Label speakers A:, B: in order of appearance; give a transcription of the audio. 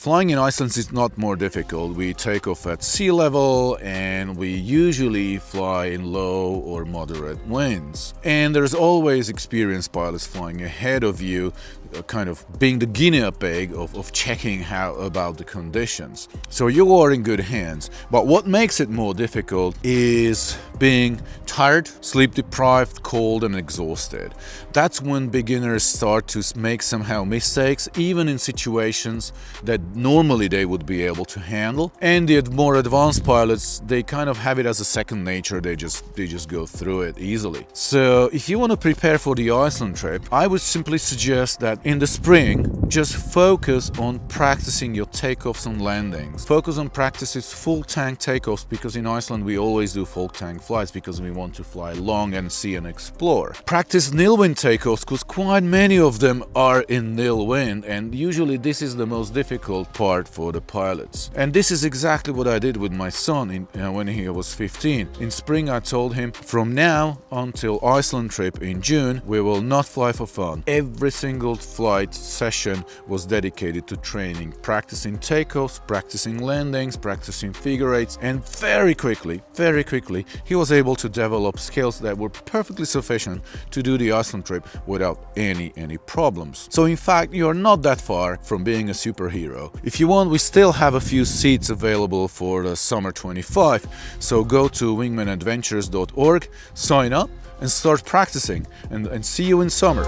A: Flying in Iceland is not more difficult. We take off at sea level and we usually fly in low or moderate winds. And there's always experienced pilots flying ahead of you, kind of being the guinea pig of checking how about the conditions. So you are in good hands. But what makes it more difficult is being tired, sleep deprived, cold and exhausted. That's when beginners start to make somehow mistakes, even in situations that normally they would be able to handle. And the more advanced pilots, they kind of have it as a second nature. They just go through it easily. So if you want to prepare for the Iceland trip, I would simply suggest that in the spring, just focus on practicing your takeoffs and landings. Focus on practicing full tank takeoffs, because in Iceland we always do full tank flights because we want to fly long and see and explore. Practice nil wind takeoffs, because quite many of them are in nil wind, and usually this is the most difficult part for the pilots. And this is exactly what I did with my son when he was 15. In spring I told him, from now until Iceland trip in June, we will not fly for fun. Every single flight session was dedicated to training, practicing takeoffs, practicing landings, practicing figure eights, and very quickly, he was able to develop skills that were perfectly sufficient to do the Iceland trip without any problems. So in fact, you're not that far from being a superhero. If you want, we still have a few seats available for the summer 25, so go to wingmanadventures.org, sign up and start practicing, and see you in summer.